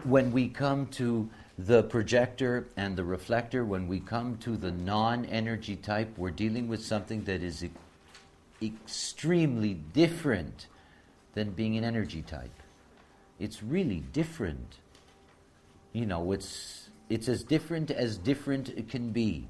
when we come to the projector and the reflector, when we come to the non-energy type, we're dealing with something that is extremely different than being an energy type. It's really different. You know, it's as different it can be.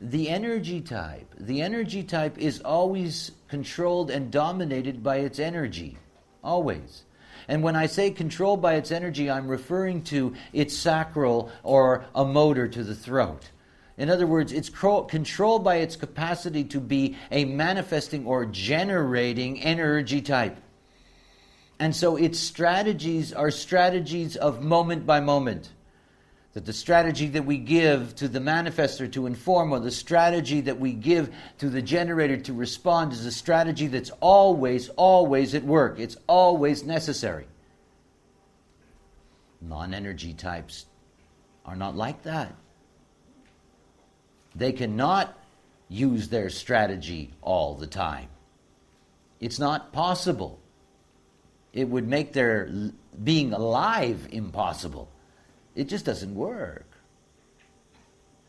The energy type is always controlled and dominated by its energy. Always. And when I say controlled by its energy, I'm referring to its sacral or a motor to the throat. In other words, it's controlled by its capacity to be a manifesting or generating energy type. And so its strategies are strategies of moment by moment. That the strategy that we give to the manifestor to inform, or the strategy that we give to the generator to respond, is a strategy that's always at work. It's always necessary. Non-energy types are not like that. They cannot use their strategy all the time. It's not possible. It would make their being alive impossible. It just doesn't work.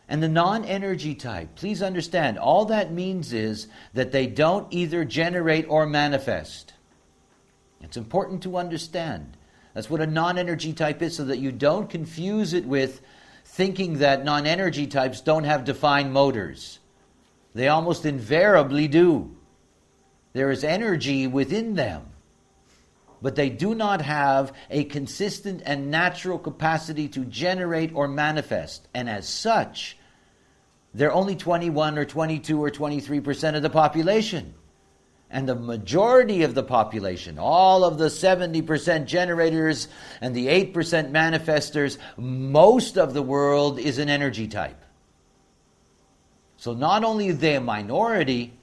And the non-energy type, please understand, all that means is that they don't either generate or manifest. It's important to understand. That's what a non-energy type is, so that you don't confuse it with thinking that non-energy types don't have defined motors. They almost invariably do. There is energy within them, but they do not have a consistent and natural capacity to generate or manifest. And as such, they're only 21 or 22 or 23% of the population. And the majority of the population, all of the 70% generators and the 8% manifestors, most of the world is an energy type. So not only are they a minority,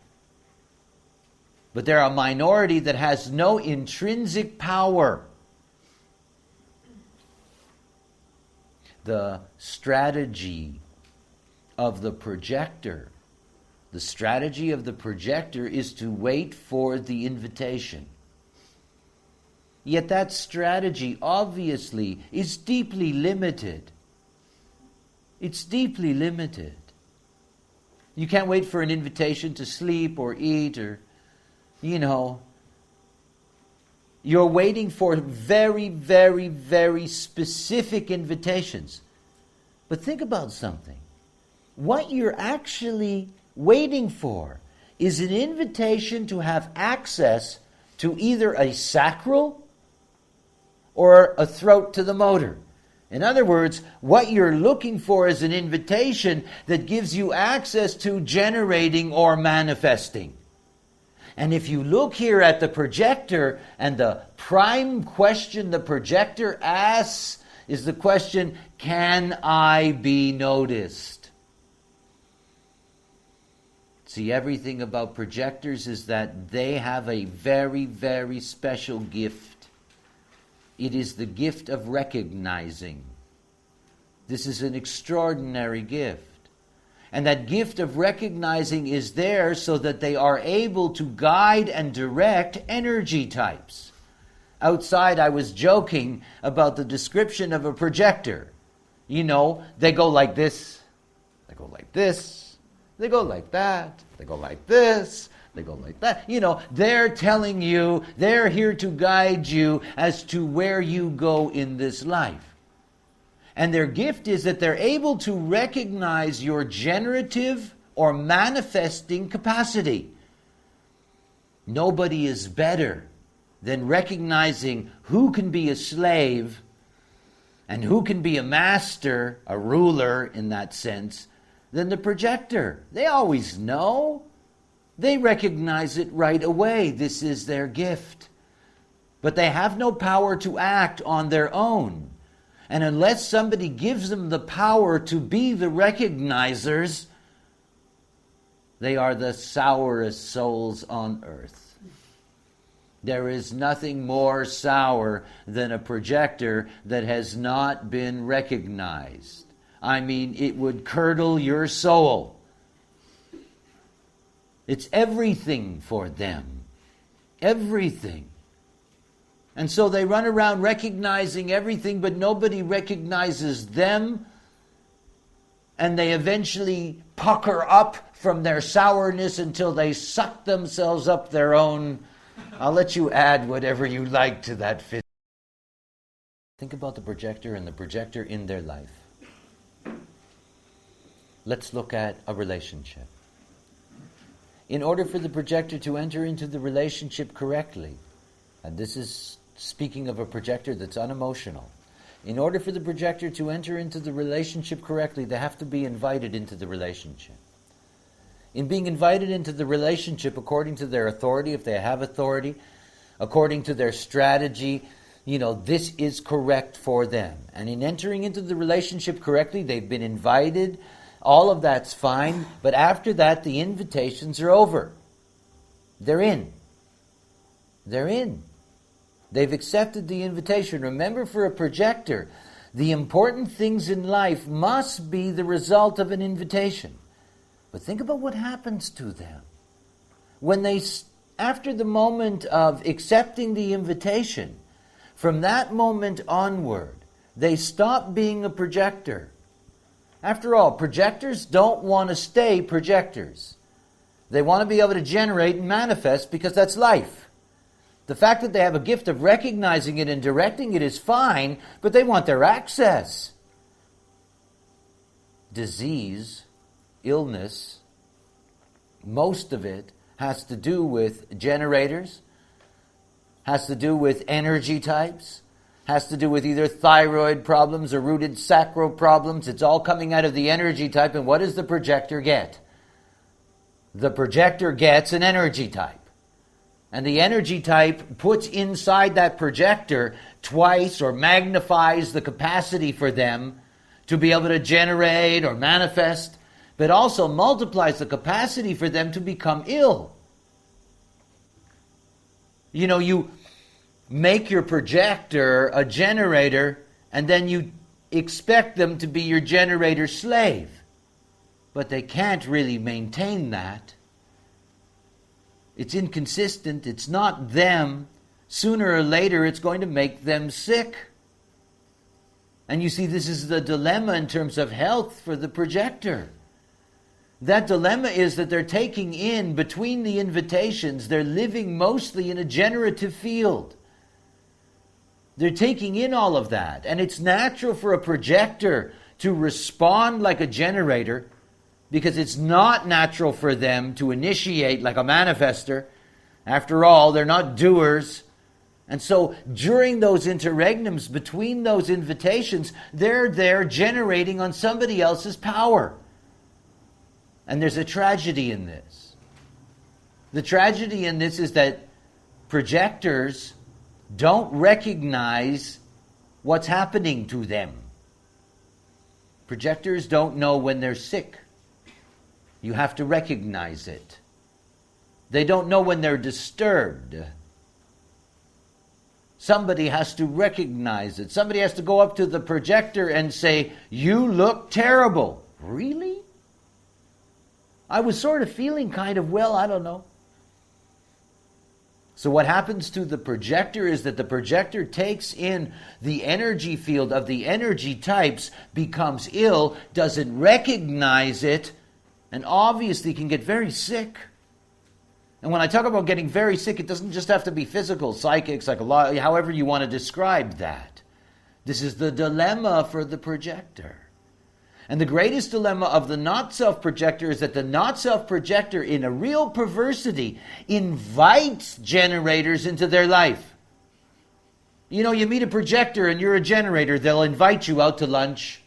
but they're a minority that has no intrinsic power. The strategy of the projector is to wait for the invitation. Yet that strategy obviously is deeply limited. It's deeply limited. You can't wait for an invitation to sleep or eat or, you're waiting for very, very, very specific invitations. But think about something. What you're actually waiting for is an invitation to have access to either a sacral or a throat to the motor. In other words, what you're looking for is an invitation that gives you access to generating or manifesting. And if you look here at the projector, and the prime question the projector asks is the question, can I be noticed? See, everything about projectors is that they have a very, very special gift. It is the gift of recognizing. This is an extraordinary gift. And that gift of recognizing is there so that they are able to guide and direct energy types. Outside, I was joking about the description of a projector. They go like this, they go like this, they go like that, they go like this, they go like that. They're telling you, they're here to guide you as to where you go in this life. And their gift is that they're able to recognize your generative or manifesting capacity. Nobody is better than recognizing who can be a slave and who can be a master, a ruler in that sense, than the projector. They always know. They recognize it right away. This is their gift. But they have no power to act on their own. And unless somebody gives them the power to be the recognizers, they are the sourest souls on earth. There is nothing more sour than a projector that has not been recognized. I mean, it would curdle your soul. It's everything for them. Everything. And so they run around recognizing everything, but nobody recognizes them. And they eventually pucker up from their sourness until they suck themselves up their own. I'll let you add whatever you like to that fit. Think about the projector and the projector in their life. Let's look at a relationship. In order for the projector to enter into the relationship correctly, and this is speaking of a projector that's unemotional, in order for the projector to enter into the relationship correctly, they have to be invited into the relationship. In being invited into the relationship according to their authority, if they have authority, according to their strategy, this is correct for them. And in entering into the relationship correctly, they've been invited. All of that's fine. But after that, the invitations are over. They're in. They're in. They've accepted the invitation. Remember, for a projector, the important things in life must be the result of an invitation. But think about what happens to them. When they, after the moment of accepting the invitation, from that moment onward, they stop being a projector. After all, projectors don't want to stay projectors. They want to be able to generate and manifest because that's life. The fact that they have a gift of recognizing it and directing it is fine, but they want their access. Disease, illness, most of it has to do with generators, has to do with energy types, has to do with either thyroid problems or rooted sacral problems. It's all coming out of the energy type. And what does the projector get? The projector gets an energy type. And the energy type puts inside that projector twice or magnifies the capacity for them to be able to generate or manifest, but also multiplies the capacity for them to become ill. You make your projector a generator, and then you expect them to be your generator slave. But they can't really maintain that. It's inconsistent. It's not them. Sooner or later, it's going to make them sick. And you see, this is the dilemma in terms of health for the projector. That dilemma is that they're taking in, between the invitations, they're living mostly in a generative field. They're taking in all of that. And it's natural for a projector to respond like a generator, because it's not natural for them to initiate like a manifester. After all, they're not doers. And so during those interregnums, between those invitations, they're there generating on somebody else's power. And there's a tragedy in this. The tragedy in this is that projectors don't recognize what's happening to them. Projectors don't know when they're sick. You have to recognize it. They don't know when they're disturbed. Somebody has to recognize it. Somebody has to go up to the projector and say, "You look terrible." Really? I was sort of feeling kind of well, I don't know. So what happens to the projector is that the projector takes in the energy field of the energy types, becomes ill, doesn't recognize it, and obviously can get very sick. And when I talk about getting very sick, it doesn't just have to be physical, psychic, psychological, however you want to describe that. This is the dilemma for the projector. And the greatest dilemma of the not-self projector is that the not-self projector, in a real perversity, invites generators into their life. You meet a projector and you're a generator, they'll invite you out to lunch.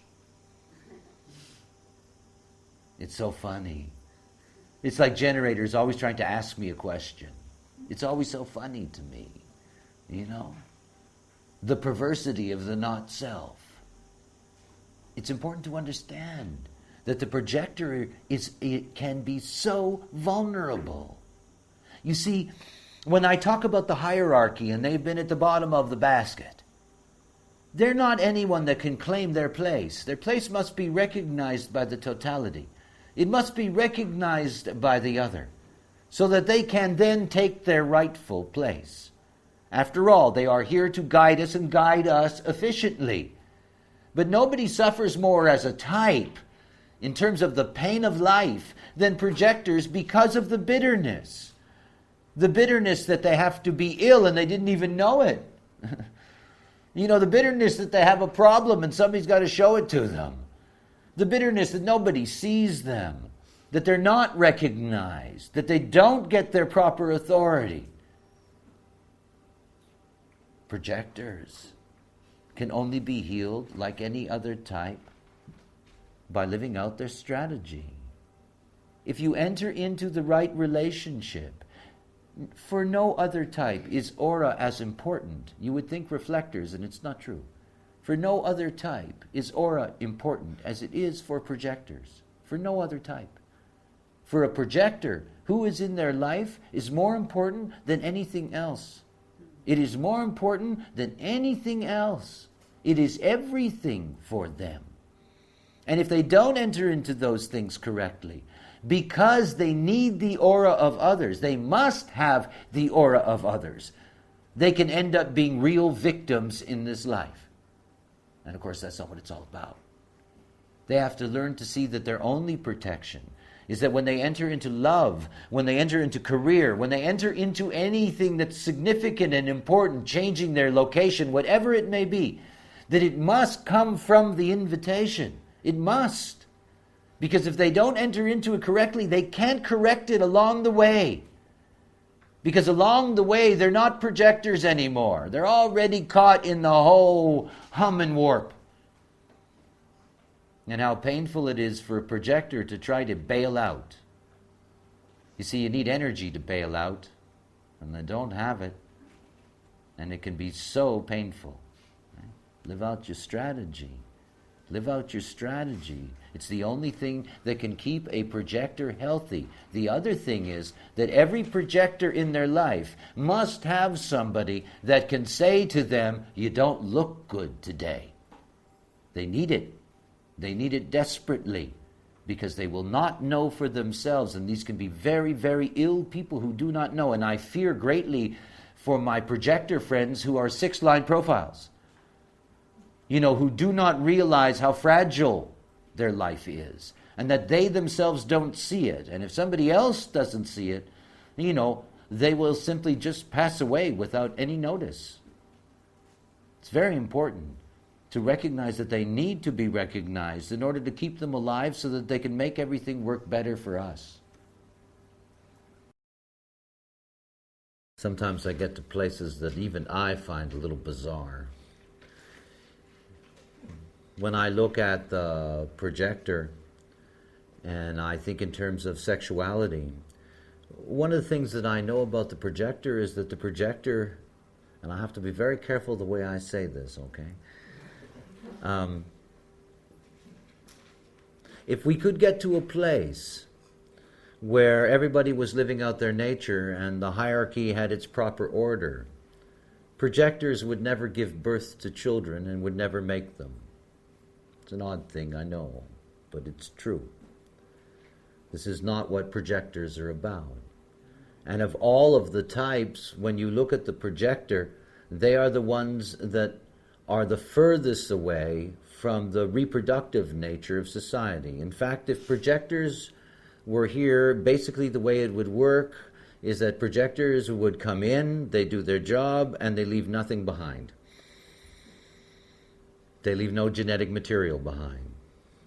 It's so funny. It's like generators always trying to ask me a question. It's always so funny to me, The perversity of the not-self. It's important to understand that the projector can be so vulnerable. You see, when I talk about the hierarchy and they've been at the bottom of the basket, they're not anyone that can claim their place. Their place must be recognized by the totality. It must be recognized by the other, so that they can then take their rightful place. After all, they are here to guide us and guide us efficiently. But nobody suffers more as a type in terms of the pain of life than projectors because of the bitterness. The bitterness that they have to be ill and they didn't even know it. The bitterness that they have a problem and somebody's got to show it to them. The bitterness that nobody sees them, that they're not recognized, that they don't get their proper authority. Projectors can only be healed like any other type by living out their strategy. If you enter into the right relationship, for no other type is aura as important. You would think reflectors, and it's not true. For no other type is aura important as it is for projectors. For no other type. For a projector, who is in their life is more important than anything else. It is more important than anything else. It is everything for them. And if they don't enter into those things correctly, because they need the aura of others, they must have the aura of others, they can end up being real victims in this life. And of course, that's not what it's all about. They have to learn to see that their only protection is that when they enter into love, when they enter into career, when they enter into anything that's significant and important, changing their location, whatever it may be, that it must come from the invitation. It must. Because if they don't enter into it correctly, they can't correct it along the way. Because along the way, they're not projectors anymore. They're already caught in the whole hum and warp. And how painful it is for a projector to try to bail out. You see, you need energy to bail out, and they don't have it. And it can be so painful. Right? Live out your strategy. Live out your strategy. It's the only thing that can keep a projector healthy. The other thing is that every projector in their life must have somebody that can say to them, "You don't look good today." They need it. They need it desperately because they will not know for themselves. And these can be very, very ill people who do not know. And I fear greatly for my projector friends who are 6-line profiles. Who do not realize how fragile their life is and that they themselves don't see it. And if somebody else doesn't see it, they will simply just pass away without any notice. It's very important to recognize that they need to be recognized in order to keep them alive so that they can make everything work better for us. Sometimes I get to places that even I find a little bizarre. When I look at the projector and I think in terms of sexuality, one of the things that I know about the projector is that the projector, and I have to be very careful the way I say this, okay? If we could get to a place where everybody was living out their nature and the hierarchy had its proper order, projectors would never give birth to children and would never make them. It's an odd thing, I know, but it's true. This is not what projectors are about. And of all of the types, when you look at the projector, they are the ones that are the furthest away from the reproductive nature of society. In fact, if projectors were here, basically the way it would work is that projectors would come in, they do their job, and they leave nothing behind. They leave no genetic material behind.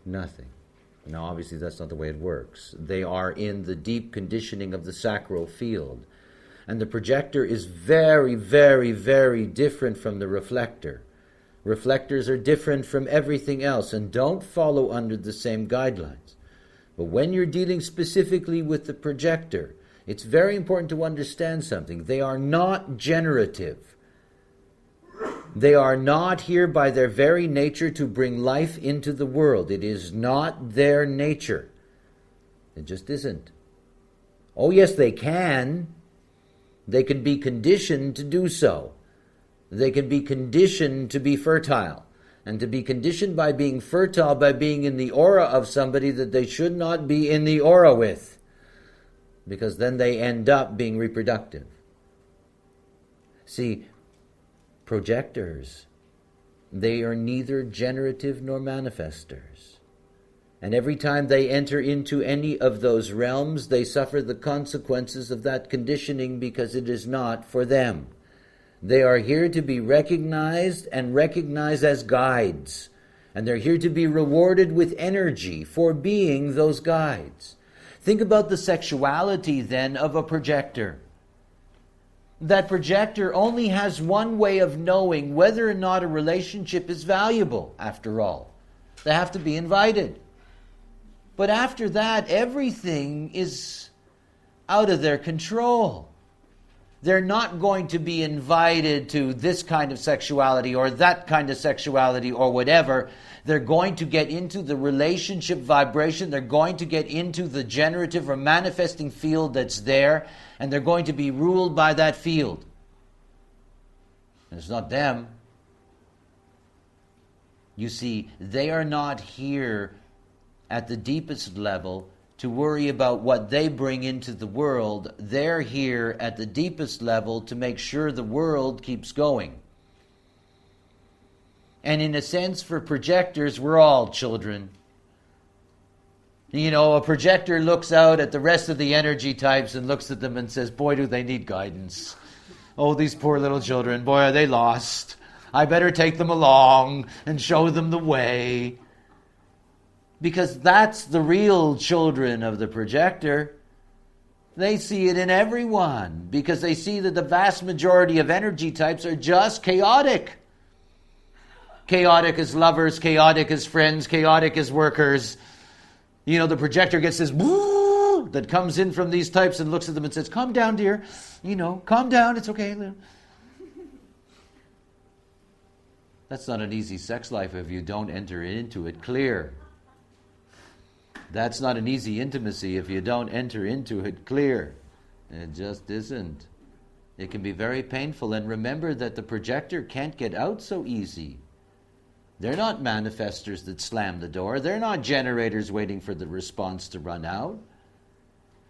Nothing. Now, obviously, that's not the way it works. They are in the deep conditioning of the sacral field. And the projector is very, very, very different from the reflector. Reflectors are different from everything else and don't follow under the same guidelines. But when you're dealing specifically with the projector, it's very important to understand something. They are not generative. They are not here by their very nature to bring life into the world. It is not their nature. It just isn't. Oh yes, they can. They can be conditioned to do so. They can be conditioned to be fertile. And to be conditioned by being fertile, by being in the aura of somebody that they should not be in the aura with. Because then they end up being reproductive. See, projectors. They are neither generative nor manifestors. And every time they enter into any of those realms, they suffer the consequences of that conditioning because it is not for them. They are here to be recognized and recognized as guides. And they're here to be rewarded with energy for being those guides. Think about the sexuality then of a projector. That projector only has one way of knowing whether or not a relationship is valuable, after all. They have to be invited. But after that, everything is out of their control. They're not going to be invited to this kind of sexuality or that kind of sexuality or whatever. They're going to get into the relationship vibration. They're going to get into the generative or manifesting field that's there, and they're going to be ruled by that field. And it's not them. You see, they are not here at the deepest level to worry about what they bring into the world. They're here at the deepest level to make sure the world keeps going. And in a sense, for projectors, we're all children. You know, a projector looks out at the rest of the energy types and looks at them and says, boy, do they need guidance. Oh, these poor little children, boy, are they lost. I better take them along and show them the way. Because that's the real children of the projector. They see it in everyone because they see that the vast majority of energy types are just chaotic. Chaotic as lovers, chaotic as friends, chaotic as workers. You know, the projector gets this woo that comes in from these types and looks at them and says, calm down, dear. You know, calm down, it's okay. That's not an easy sex life if you don't enter into it clear. That's not an easy intimacy if you don't enter into it clear. It just isn't. It can be very painful. And remember that the projector can't get out so easy. They're not manifestors that slam the door. They're not generators waiting for the response to run out.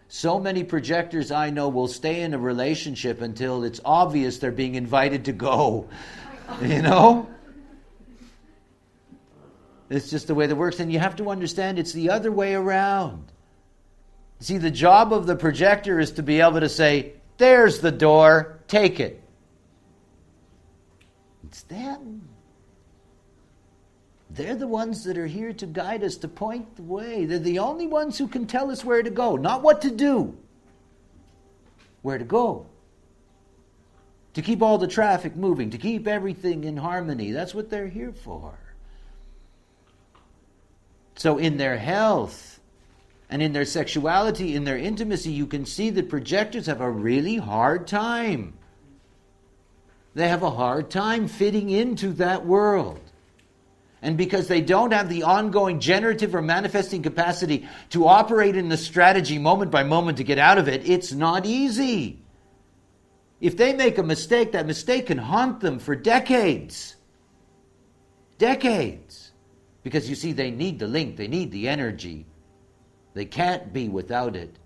So many projectors I know will stay in a relationship until it's obvious they're being invited to go. You know? It's just the way that works. And you have to understand it's the other way around. See, the job of the projector is to be able to say, there's the door, take it. It's them. They're the ones that are here to guide us, to point the way. They're the only ones who can tell us where to go, not what to do. Where to go. To keep all the traffic moving, to keep everything in harmony. That's what they're here for. So in their health and in their sexuality, in their intimacy, you can see that projectors have a really hard time. They have a hard time fitting into that world. And because they don't have the ongoing generative or manifesting capacity to operate in the strategy moment by moment to get out of it, it's not easy. If they make a mistake, that mistake can haunt them for decades. Decades. Because you see, they need the link, they need the energy. They can't be without it.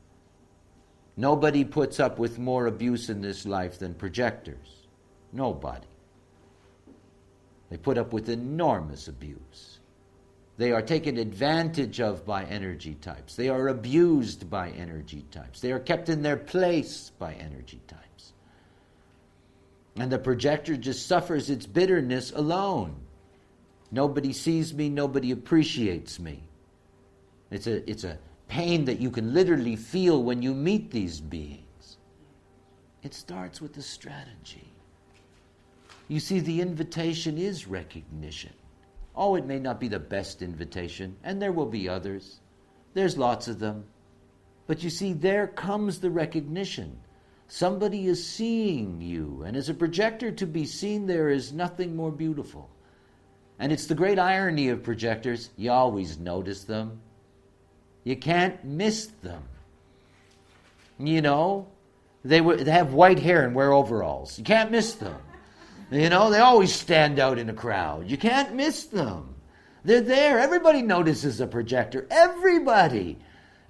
Nobody puts up with more abuse in this life than projectors. Nobody. They put up with enormous abuse. They are taken advantage of by energy types. They are abused by energy types. They are kept in their place by energy types. And the projector just suffers its bitterness alone. Nobody sees me, nobody appreciates me. It's a pain that you can literally feel when you meet these beings. It starts with the strategy. You see, the invitation is recognition. Oh, it may not be the best invitation, and there will be others. There's lots of them. But you see, there comes the recognition. Somebody is seeing you, and as a projector, to be seen there is nothing more beautiful. And it's the great irony of projectors, you always notice them. You can't miss them. You know, they have white hair and wear overalls. You can't miss them. You know, they always stand out in a crowd. You can't miss them. They're there. Everybody notices a projector. Everybody.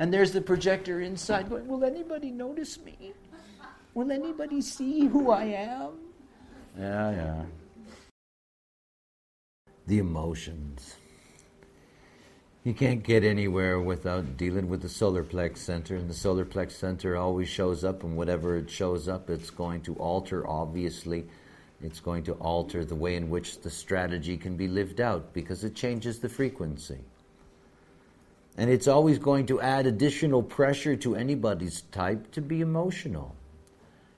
And there's the projector inside going, will anybody notice me? Will anybody see who I am? Yeah. The emotions. You can't get anywhere without dealing with the solar plex center, and the solar plex center always shows up, and whatever it shows up, it's going to alter, obviously. It's going to alter the way in which the strategy can be lived out, because it changes the frequency. And it's always going to add additional pressure to anybody's type to be emotional.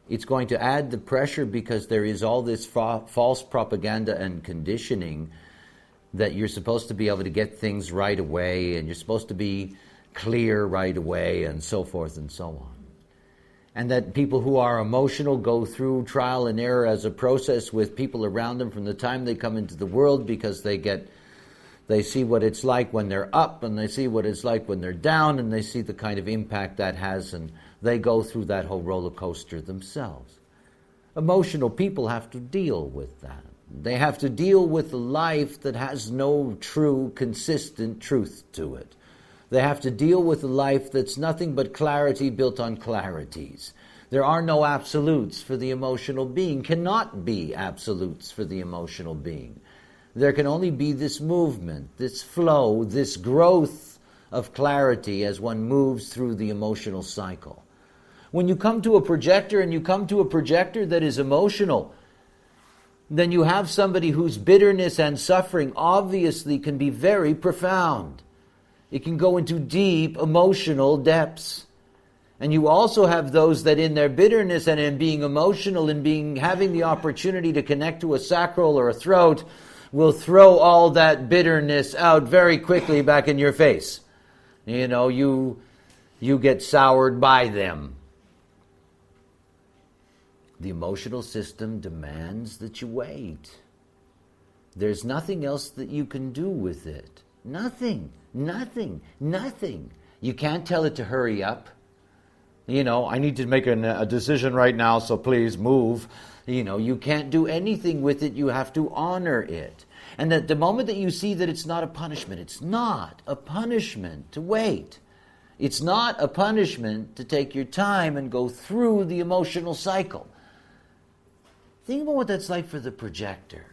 It's going to add the pressure because there is all this false propaganda and conditioning that you're supposed to be able to get things right away, and you're supposed to be clear right away, and so forth and so on. And that people who are emotional go through trial and error as a process with people around them from the time they come into the world, because they see what it's like when they're up, and they see what it's like when they're down, and they see the kind of impact that has, and they go through that whole roller coaster themselves. Emotional people have to deal with that. They have to deal with a life that has no true, consistent truth to it. They have to deal with a life that's nothing but clarity built on clarities. There are no absolutes for the emotional being, cannot be absolutes for the emotional being. There can only be this movement, this flow, this growth of clarity as one moves through the emotional cycle. When you come to a projector, and you come to a projector that is emotional, then you have somebody whose bitterness and suffering obviously can be very profound. It can go into deep emotional depths. And you also have those that in their bitterness and in being emotional and having the opportunity to connect to a sacral or a throat will throw all that bitterness out very quickly back in your face. You know, you get soured by them. The emotional system demands that you wait. There's nothing else that you can do with it. Nothing. You can't tell it to hurry up. You know, I need to make a decision right now, so please move. You know, you can't do anything with it. You have to honor it. And at the moment that you see that it's not a punishment, it's not a punishment to wait. It's not a punishment to take your time and go through the emotional cycle. Think about what that's like for the projector.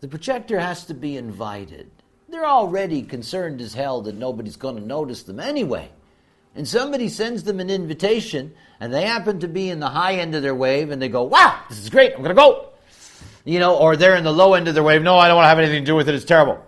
The projector has to be invited. They're already concerned as hell that nobody's going to notice them anyway. And somebody sends them an invitation, and they happen to be in the high end of their wave, and they go, wow, this is great, I'm going to go. You know, or they're in the low end of their wave, no, I don't want to have anything to do with it, it's terrible.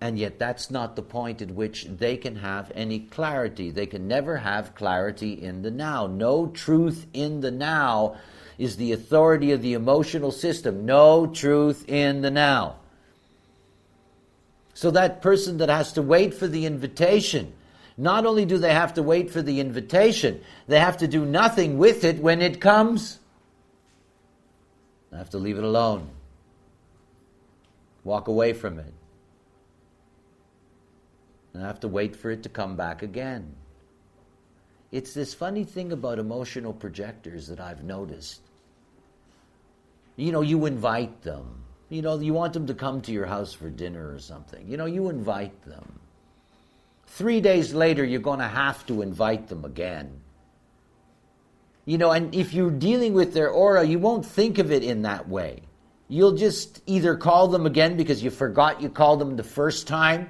And yet that's not the point at which they can have any clarity. They can never have clarity in the now. No truth in the now is the authority of the emotional system. No truth in the now. So that person that has to wait for the invitation, not only do they have to wait for the invitation, they have to do nothing with it when it comes. They have to leave it alone. Walk away from it. And I have to wait for it to come back again. It's this funny thing about emotional projectors that I've noticed. You know, you invite them. You know, you want them to come to your house for dinner or something. You know, you invite them. 3 days later, you're going to have to invite them again. You know, and if you're dealing with their aura, you won't think of it in that way. You'll just either call them again because you forgot you called them the first time,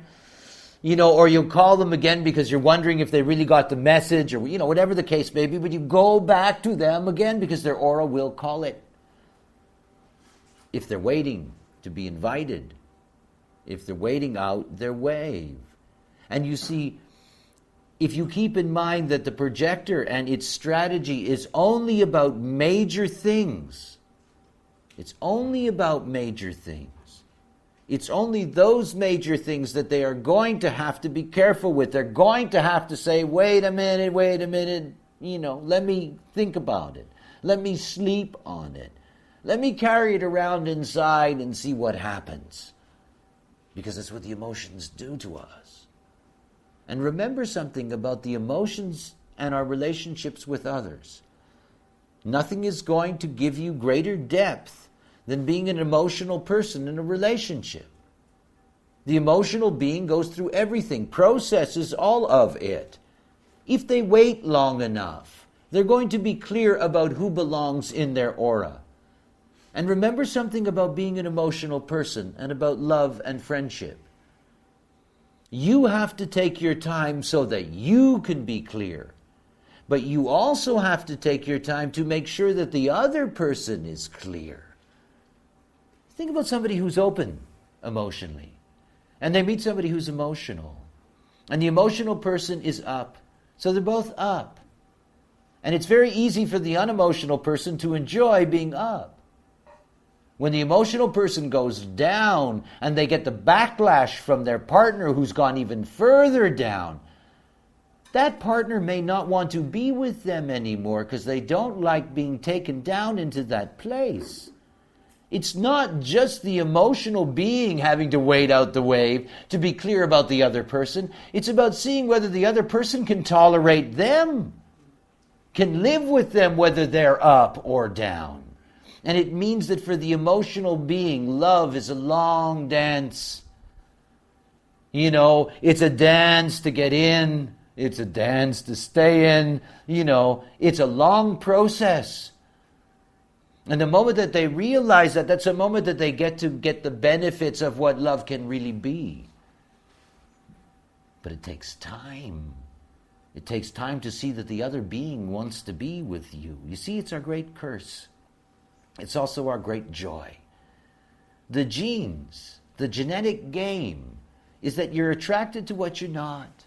you know, or you'll call them again because you're wondering if they really got the message, or, you know, whatever the case may be, but you go back to them again because their aura will call it. If they're waiting to be invited, if they're waiting out their wave. And you see, if you keep in mind that the projector and its strategy is only about major things, it's only about major things. It's only those major things that they are going to have to be careful with. They're going to have to say, wait a minute, you know, let me think about it. Let me sleep on it. Let me carry it around inside and see what happens. Because that's what the emotions do to us. And remember something about the emotions and our relationships with others. Nothing is going to give you greater depth than being an emotional person in a relationship. The emotional being goes through everything, processes all of it. If they wait long enough, they're going to be clear about who belongs in their aura. And remember something about being an emotional person and about love and friendship. You have to take your time so that you can be clear. But you also have to take your time to make sure that the other person is clear. Think about somebody who's open emotionally. And they meet somebody who's emotional. And the emotional person is up. So they're both up. And it's very easy for the unemotional person to enjoy being up. When the emotional person goes down and they get the backlash from their partner who's gone even further down, that partner may not want to be with them anymore because they don't like being taken down into that place. It's not just the emotional being having to wait out the wave to be clear about the other person. It's about seeing whether the other person can tolerate them, can live with them whether they're up or down. And it means that for the emotional being, love is a long dance. You know, it's a dance to get in. It's a dance to stay in. You know, it's a long process. And the moment that they realize that, that's a moment that they get to get the benefits of what love can really be. But it takes time. It takes time to see that the other being wants to be with you. You see, it's our great curse. It's also our great joy. The genes, the genetic game, is that you're attracted to what you're not.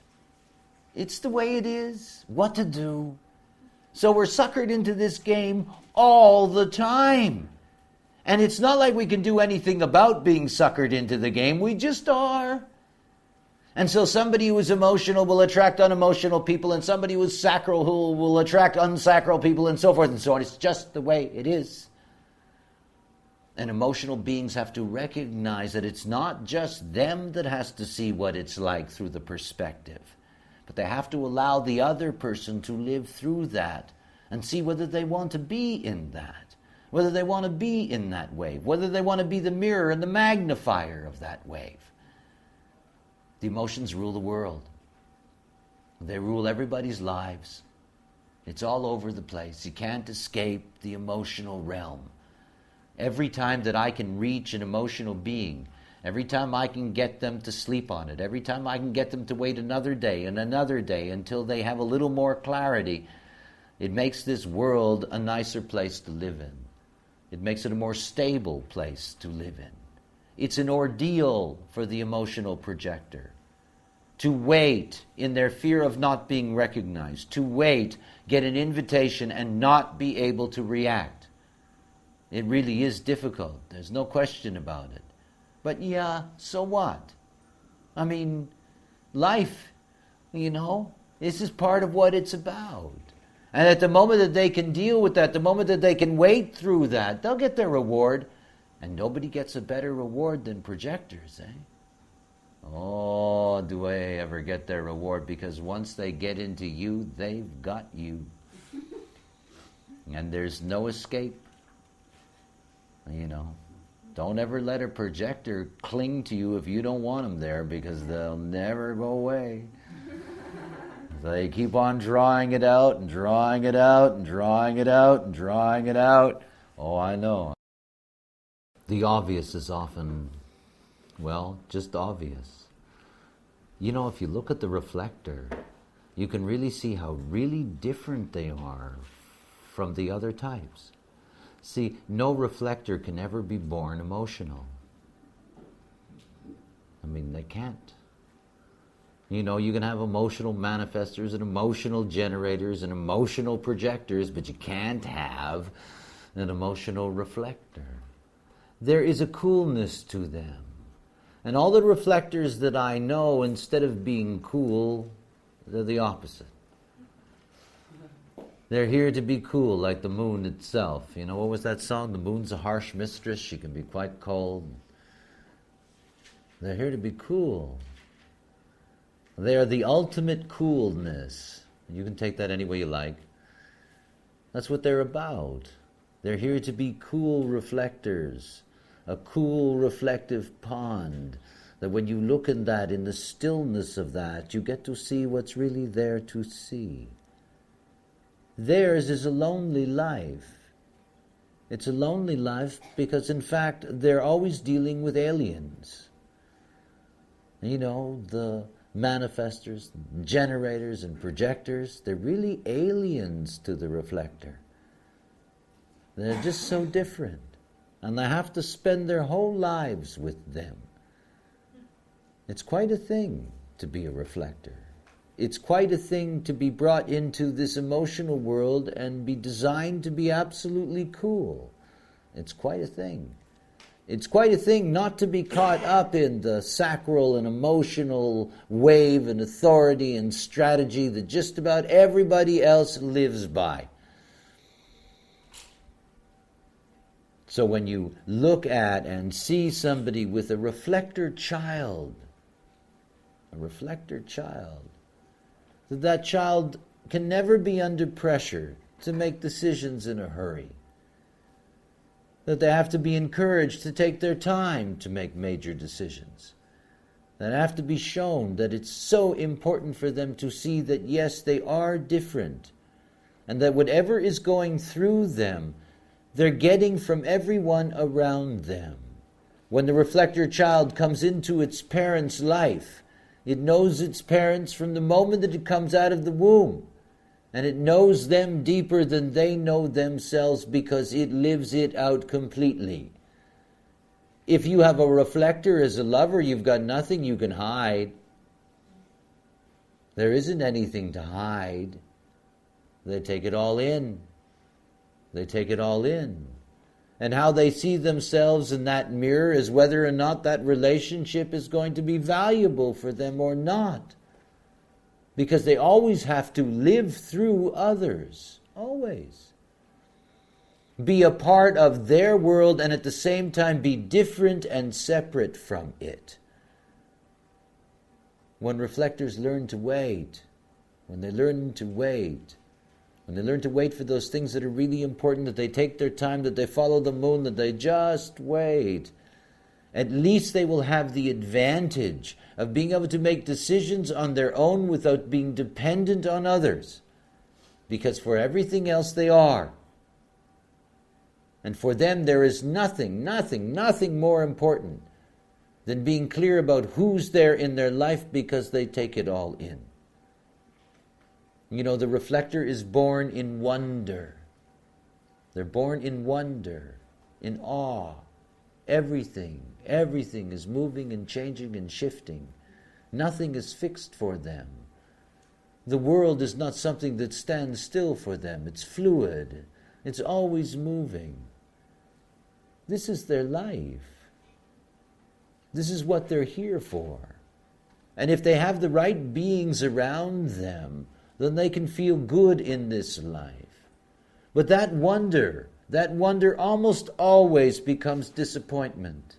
It's the way it is, what to do. So we're suckered into this game all the time. And it's not like we can do anything about being suckered into the game. We just are. And so somebody who is emotional will attract unemotional people, and somebody who is sacral who will attract unsacral people, and so forth and so on. It's just the way it is. And emotional beings have to recognize that it's not just them that has to see what it's like through the perspective, but they have to allow the other person to live through that and see whether they want to be in that, whether they want to be in that wave, whether they want to be the mirror and the magnifier of that wave. The emotions rule the world. They rule everybody's lives. It's all over the place. You can't escape the emotional realm. Every time that I can reach an emotional being, every time I can get them to sleep on it, every time I can get them to wait another day and another day until they have a little more clarity, it makes this world a nicer place to live in. It makes it a more stable place to live in. It's an ordeal for the emotional projector to wait in their fear of not being recognized, to wait, get an invitation and not be able to react. It really is difficult. There's no question about it. But yeah, so what? I mean, life, you know, this is part of what it's about. And at the moment that they can deal with that, the moment that they can wait through that, they'll get their reward. And nobody gets a better reward than projectors, eh? Oh, do I ever get their reward? Because once they get into you, they've got you. And there's no escape. You know, don't ever let a projector cling to you if you don't want them there, because they'll never go away. They keep on drawing it out and drawing it out and drawing it out and drawing it out. Oh, I know. The obvious is often, well, just obvious. You know, if you look at the reflector, you can really see how really different they are from the other types. See, no reflector can ever be born emotional. I mean, they can't. You know, you can have emotional manifestors and emotional generators and emotional projectors, but you can't have an emotional reflector. There is a coolness to them. And all the reflectors that I know, instead of being cool, they're the opposite. They're here to be cool, like the moon itself. You know, what was that song? The moon's a harsh mistress. She can be quite cold. They're here to be cool. They are the ultimate coolness. You can take that any way you like. That's what they're about. They're here to be cool reflectors. A cool reflective pond. That when you look in that, in the stillness of that, you get to see what's really there to see. Theirs is a lonely life. It's a lonely life because, in fact, they're always dealing with aliens. The manifestors, generators, and projectors, they're really aliens to the reflector. They're just so different. And they have to spend their whole lives with them. It's quite a thing to be a reflector. It's quite a thing to be brought into this emotional world and be designed to be absolutely cool. It's quite a thing. It's quite a thing not to be caught up in the sacral and emotional wave and authority and strategy that just about everybody else lives by. So when you look at and see somebody with a reflector child, that child can never be under pressure to make decisions in a hurry. That they have to be encouraged to take their time to make major decisions. That have to be shown that it's so important for them to see that yes, they are different. And that whatever is going through them, they're getting from everyone around them. When the reflector child comes into its parent's life, it knows its parents from the moment that it comes out of the womb. And it knows them deeper than they know themselves because it lives it out completely. If you have a reflector as a lover, you've got nothing you can hide. There isn't anything to hide. They take it all in. They take it all in. And how they see themselves in that mirror is whether or not that relationship is going to be valuable for them or not. Because they always have to live through others. Always. Be a part of their world and at the same time be different and separate from it. When reflectors learn to wait, when they learn to wait for those things that are really important, that they take their time, that they follow the moon, that they just wait, at least they will have the advantage of being able to make decisions on their own without being dependent on others. Because for everything else they are. And for them there is nothing more important than being clear about who's there in their life because they take it all in. The reflector is born in wonder. They're born in wonder, in awe. Everything is moving and changing and shifting. Nothing is fixed for them. The world is not something that stands still for them. It's fluid. It's always moving. This is their life. This is what they're here for. And if they have the right beings around them, then they can feel good in this life. But that wonder almost always becomes disappointment.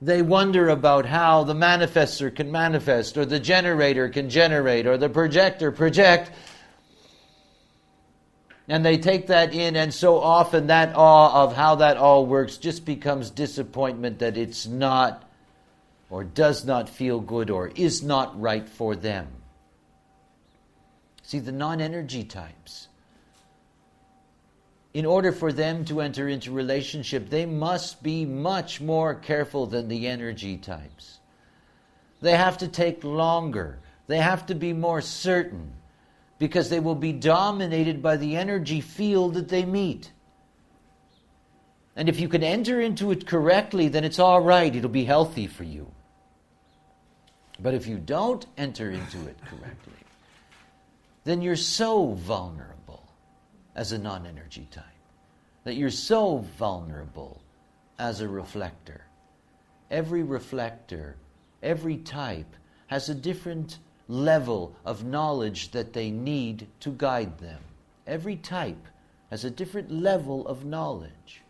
They wonder about how the manifestor can manifest, or the generator can generate, or the projector project. And they take that in, and so often that awe of how that all works just becomes disappointment that it's not, or does not feel good, or is not right for them. See, the non-energy types, in order for them to enter into relationship, they must be much more careful than the energy types. They have to take longer. They have to be more certain, because they will be dominated by the energy field that they meet. And if you can enter into it correctly, then it's all right. It'll be healthy for you. But if you don't enter into it correctly, then you're so vulnerable as a non-energy type, that you're so vulnerable as a reflector. Every reflector, every type has a different level of knowledge that they need to guide them. Every type has a different level of knowledge.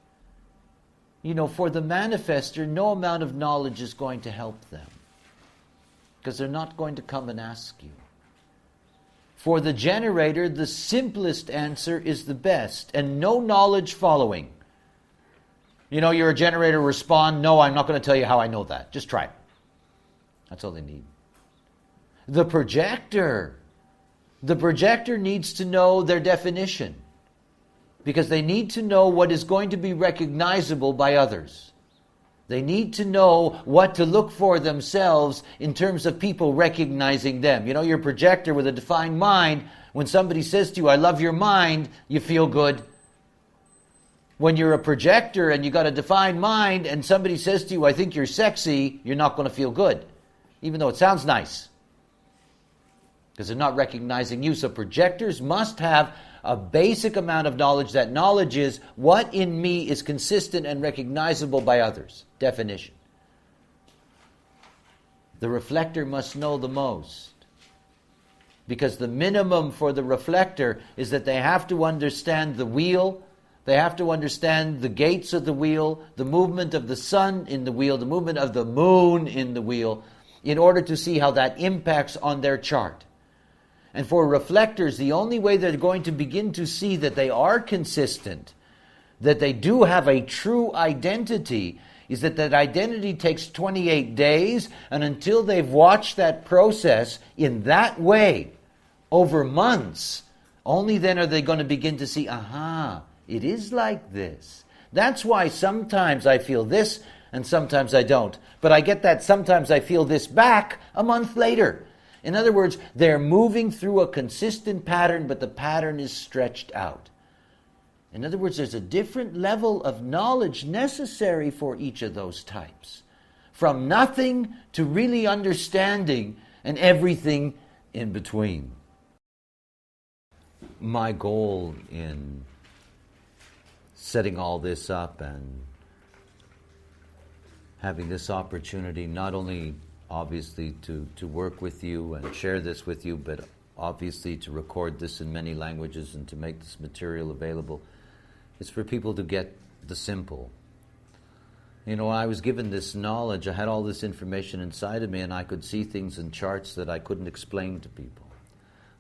For the manifestor, no amount of knowledge is going to help them, because they're not going to come and ask you. For the generator, the simplest answer is the best, and no knowledge following. You're a generator, respond, no, I'm not going to tell you how I know that. Just try it. That's all they need. The projector needs to know their definition. because they need to know what is going to be recognizable by others. They need to know what to look for themselves in terms of people recognizing them. You know, you're a projector with a defined mind. When somebody says to you, I love your mind, you feel good. When you're a projector and you got a defined mind and somebody says to you, I think you're sexy, you're not going to feel good, even though it sounds nice, because they're not recognizing you. So projectors must have a basic amount of knowledge. That knowledge is what in me is consistent and recognizable by others. Definition. The reflector must know the most, because the minimum for the reflector is that they have to understand the wheel, they have to understand the gates of the wheel, the movement of the sun in the wheel, the movement of the moon in the wheel, in order to see how that impacts on their chart. And for reflectors, the only way they're going to begin to see that they are consistent, that they do have a true identity, is that that identity takes 28 days, and until they've watched that process in that way over months, only then are they going to begin to see, aha, it is like this. That's why sometimes I feel this and sometimes I don't. But I get that sometimes I feel this back a month later. In other words, they're moving through a consistent pattern, but the pattern is stretched out. In other words, there's a different level of knowledge necessary for each of those types. From nothing to really understanding and everything in between. My goal in setting all this up and having this opportunity, not only obviously to work with you and share this with you, but obviously to record this in many languages and to make this material available, is for people to get the simple. You know, I was given this knowledge, I had all this information inside of me, and I could see things in charts that I couldn't explain to people.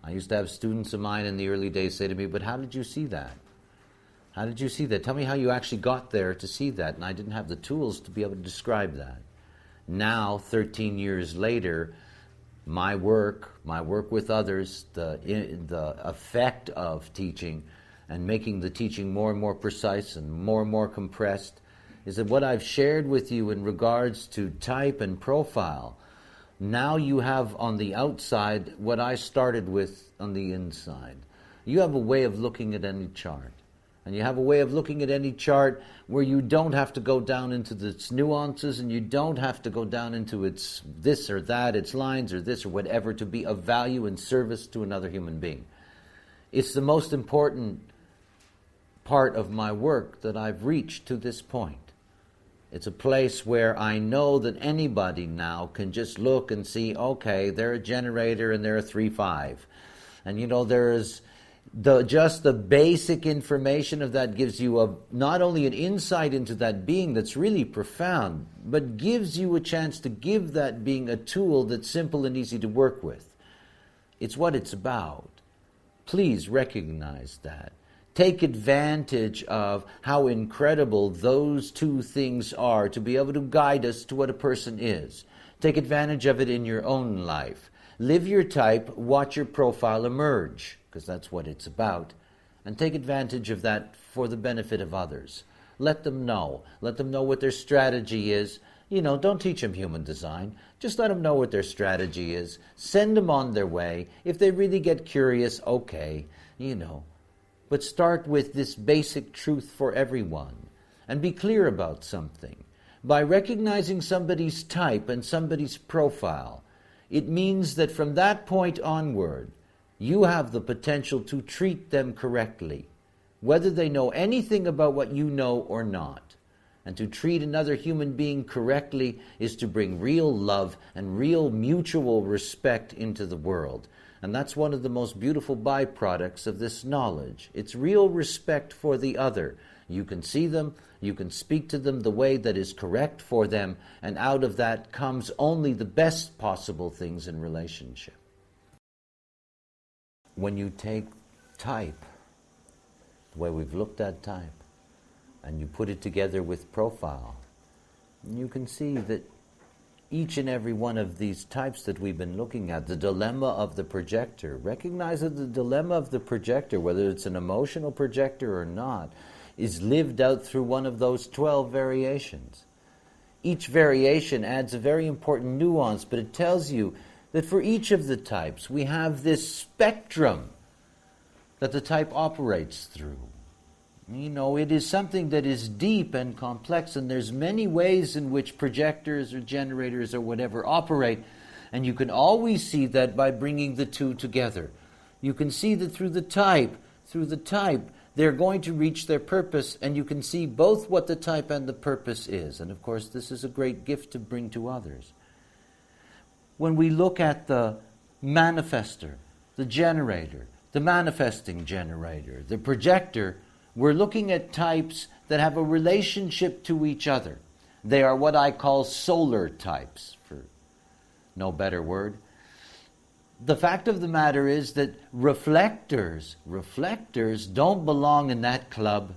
I used to have students of mine in the early days say to me, but how did you see that? How did you see that? Tell me how you actually got there to see that. And I didn't have the tools to be able to describe that. Now, 13 years later, my work with others, the effect of teaching and making the teaching more and more precise and more compressed, is that what I've shared with you in regards to type and profile, now you have on the outside what I started with on the inside. You have a way of looking at any chart. And you have a way of looking at any chart where you don't have to go down into its nuances, and you don't have to go down into its this or that, its lines or this or whatever, to be of value and service to another human being. It's the most important part of my work that I've reached to this point. It's a place where I know that anybody now can just look and see, okay, they're a generator and they're a 3-5. And you know, there's just the basic information of that gives you not only an insight into that being that's really profound, but gives you a chance to give that being a tool that's simple and easy to work with. It's what it's about. Please recognize that. Take advantage of how incredible those two things are to be able to guide us to what a person is. Take advantage of it in your own life. Live your type, watch your profile emerge, because that's what it's about. And take advantage of that for the benefit of others. Let them know. Let them know what their strategy is. You know, don't teach them human design. Just let them know what their strategy is. Send them on their way. If they really get curious, okay, you know. But start with this basic truth for everyone. And be clear about something. By recognizing somebody's type and somebody's profile, it means that from that point onward, you have the potential to treat them correctly, whether they know anything about what you know or not. And to treat another human being correctly is to bring real love and real mutual respect into the world. And that's one of the most beautiful byproducts of this knowledge. It's real respect for the other. You can see them, you can speak to them the way that is correct for them, and out of that comes only the best possible things in relationship. When you take type, the way we've looked at type, and you put it together with profile, you can see that each and every one of these types that we've been looking at, the dilemma of the projector. Recognize that the dilemma of the projector, whether it's an emotional projector or not, is lived out through one of those 12 variations. Each variation adds a very important nuance, but it tells you that for each of the types, we have this spectrum that the type operates through. You know, it is something that is deep and complex, and there's many ways in which projectors or generators or whatever operate, and you can always see that by bringing the two together. You can see that through the type, they're going to reach their purpose, and you can see both what the type and the purpose is. And of course, this is a great gift to bring to others. When we look at the manifester, the generator, the manifesting generator, the projector, we're looking at types that have a relationship to each other. They are what I call solar types, for no better word. The fact of the matter is that reflectors don't belong in that club.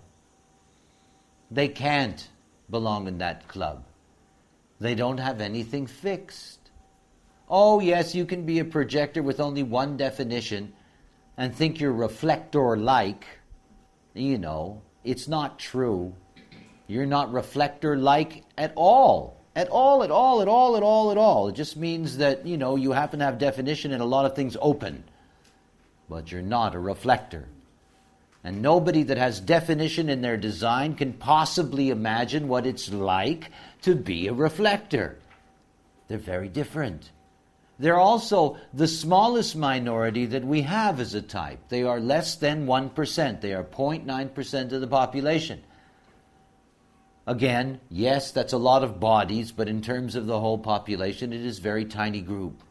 They can't belong in that club. They don't have anything fixed. Oh yes, you can be a projector with only one definition and think you're reflector-like. You know, it's not true. You're not reflector-like at all. At all. It just means that, you know, you happen to have definition and a lot of things open. But you're not a reflector. And nobody that has definition in their design can possibly imagine what it's like to be a reflector. They're very different. They're also the smallest minority that we have as a type. They are less than 1%. They are 0.9% of the population. Again, yes, that's a lot of bodies, but in terms of the whole population, it is a very tiny group.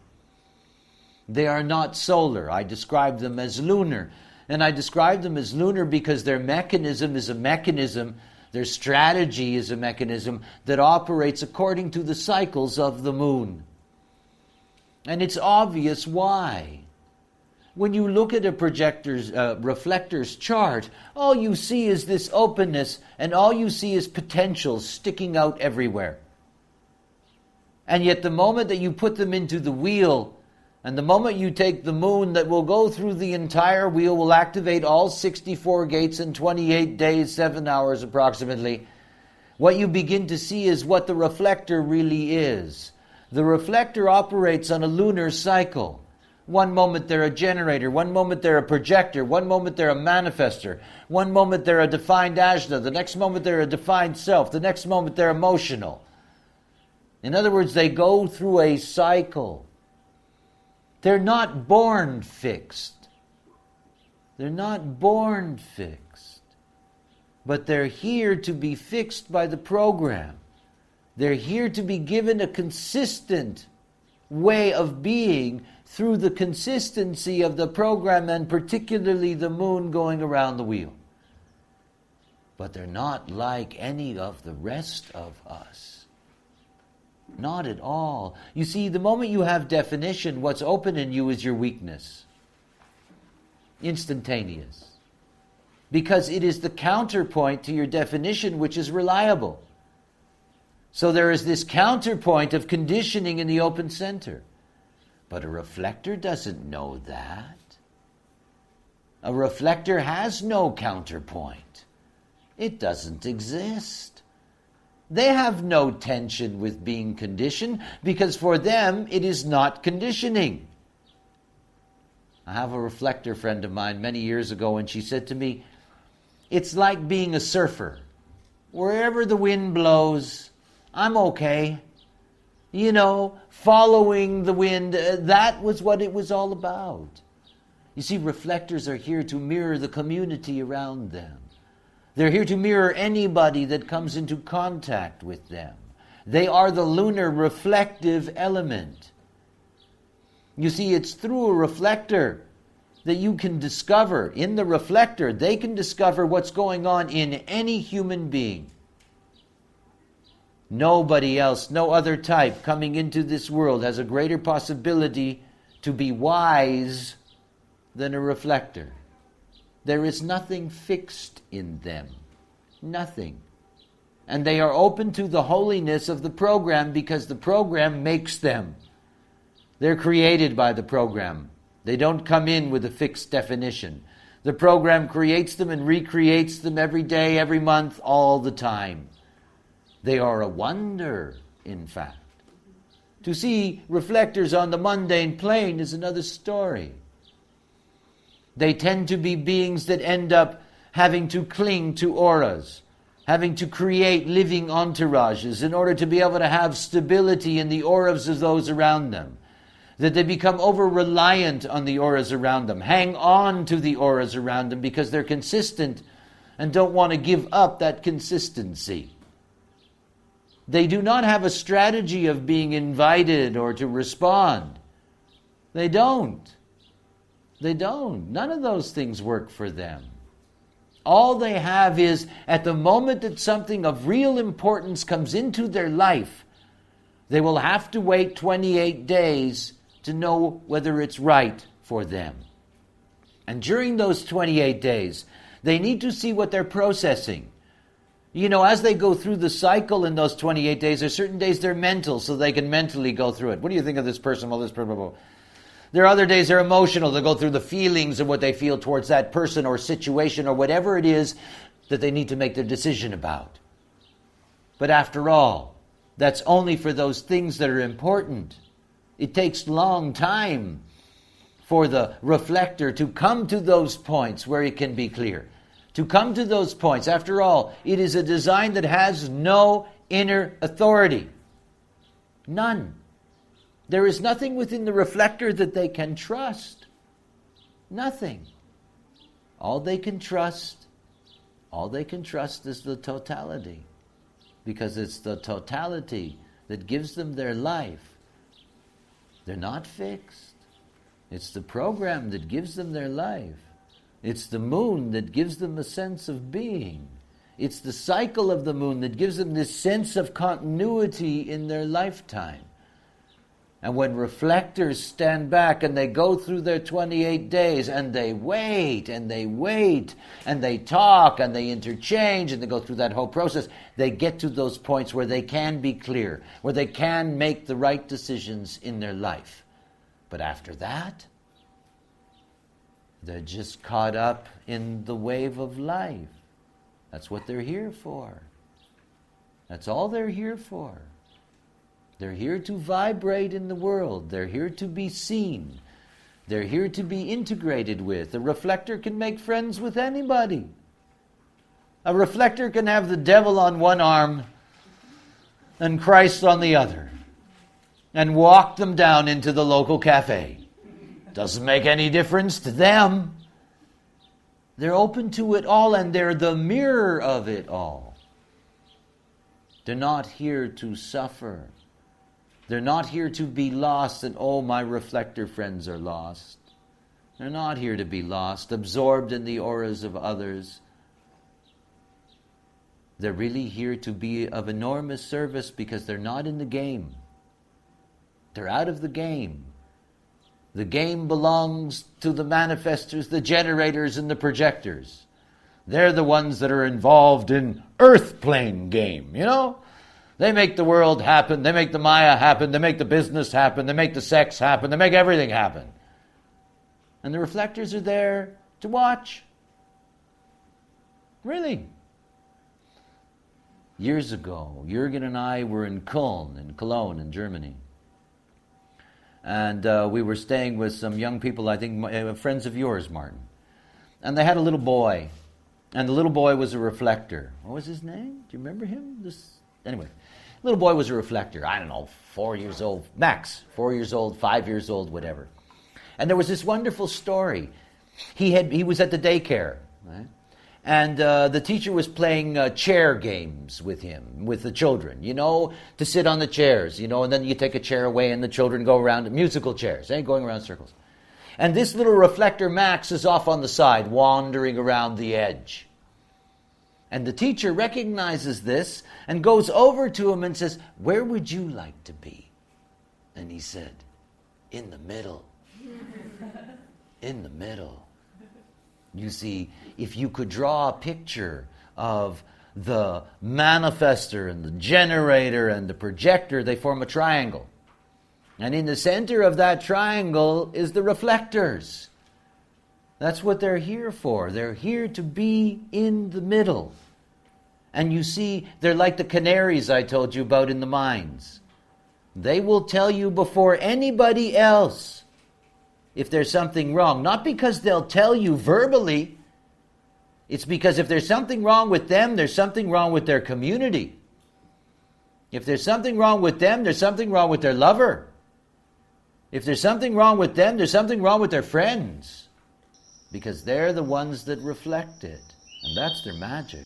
They are not solar. I describe them as lunar. And I describe them as lunar because their mechanism is a mechanism, their strategy is a mechanism that operates according to the cycles of the moon. And it's obvious why. When you look at a reflector's chart, all you see is this openness, and all you see is potentials sticking out everywhere. And yet the moment that you put them into the wheel, and the moment you take the moon that will go through the entire wheel, will activate all 64 gates in 28 days, 7 hours approximately, what you begin to see is what the reflector really is. The reflector operates on a lunar cycle. One moment they're a generator, one moment they're a projector, one moment they're a manifester, one moment they're a defined ajna, the next moment they're a defined self, the next moment they're emotional. In other words, they go through a cycle. They're not born fixed. They're not born fixed. But they're here to be fixed by the program. They're here to be given a consistent way of being through the consistency of the program, and particularly the moon going around the wheel. But they're not like any of the rest of us. Not at all. You see, the moment you have definition, what's open in you is your weakness. Instantaneous. Because it is the counterpoint to your definition which is reliable. So there is this counterpoint of conditioning in the open center. But a reflector doesn't know that. A reflector has no counterpoint. It doesn't exist. They have no tension with being conditioned because for them it is not conditioning. I have a reflector friend of mine many years ago, and she said to me, it's like being a surfer. Wherever the wind blows, I'm okay. You know, following the wind, that was what it was all about. You see, reflectors are here to mirror the community around them. They're here to mirror anybody that comes into contact with them. They are the lunar reflective element. You see, it's through a reflector that you can discover, in the reflector, they can discover what's going on in any human being. Nobody else, no other type coming into this world has a greater possibility to be wise than a reflector. There is nothing fixed in them. Nothing. And they are open to the holiness of the program because the program makes them. They're created by the program. They don't come in with a fixed definition. The program creates them and recreates them every day, every month, all the time. They are a wonder, in fact. To see reflectors on the mundane plane is another story. They tend to be beings that end up having to cling to auras, having to create living entourages in order to be able to have stability in the auras of those around them. That they become over-reliant on the auras around them, hang on to the auras around them because they're consistent and don't want to give up that consistency. They do not have a strategy of being invited or to respond. They don't. They don't. None of those things work for them. All they have is, at the moment that something of real importance comes into their life, they will have to wait 28 days to know whether it's right for them. And during those 28 days, they need to see what they're processing. You know, as they go through the cycle in those 28 days, there's certain days they're mental, so they can mentally go through it. What do you think of this person? Well, this person, blah, blah, blah. There are other days they're emotional. They go through the feelings of what they feel towards that person or situation or whatever it is that they need to make their decision about. But after all, that's only for those things that are important. It takes long time for the reflector to come to those points where it can be clear. To come to those points. After all, it is a design that has no inner authority. None. There is nothing within the reflector that they can trust. Nothing. All they can trust is the totality. Because it's the totality that gives them their life. They're not fixed. It's the program that gives them their life. It's the moon that gives them a sense of being. It's the cycle of the moon that gives them this sense of continuity in their lifetime. And when reflectors stand back and they go through their 28 days and they wait and they wait and they talk and they interchange and they go through that whole process, they get to those points where they can be clear, where they can make the right decisions in their life. But after that, they're just caught up in the wave of life. That's what they're here for. That's all they're here for. They're here to vibrate in the world. They're here to be seen. They're here to be integrated with. A reflector can make friends with anybody. A reflector can have the devil on one arm and Christ on the other and walk them down into the local cafe. Doesn't make any difference to them. They're open to it all and they're the mirror of it all. They're not here to suffer. They're not here to be lost and, oh, my reflector friends are lost. They're not here to be lost, absorbed in the auras of others. They're really here to be of enormous service because they're not in the game. They're out of the game. The game belongs to the manifestors, the generators, and the projectors. They're the ones that are involved in earth plane game, you know? They make the world happen. They make the Maya happen. They make the business happen. They make the sex happen. They make everything happen. And the reflectors are there to watch. Really. Years ago, Jürgen and I were in Cologne in Germany. And we were staying with some young people, I think friends of yours, Martin. And they had a little boy. And the little boy was a reflector. What was his name? Do you remember him? Anyway, little boy was a reflector. I don't know, 4 years old, max. 4 years old, 5 years old, whatever. And there was this wonderful story. He was at the daycare, right? And the teacher was playing chair games with him, with the children, you know, to sit on the chairs, you know, and then you take a chair away and the children go around, musical chairs, going around in circles. And this little reflector, Max, is off on the side, wandering around the edge. And the teacher recognizes this and goes over to him and says, "Where would you like to be?" And he said, "In the middle." In the middle. You see, if you could draw a picture of the manifester and the generator and the projector, they form a triangle. And in the center of that triangle is the reflectors. That's what they're here for. They're here to be in the middle. And you see, they're like the canaries I told you about in the mines. They will tell you before anybody else if there's something wrong. Not because they'll tell you verbally. It's because if there's something wrong with them, there's something wrong with their community. If there's something wrong with them, there's something wrong with their lover. If there's something wrong with them, there's something wrong with their friends. Because they're the ones that reflect it. And that's their magic.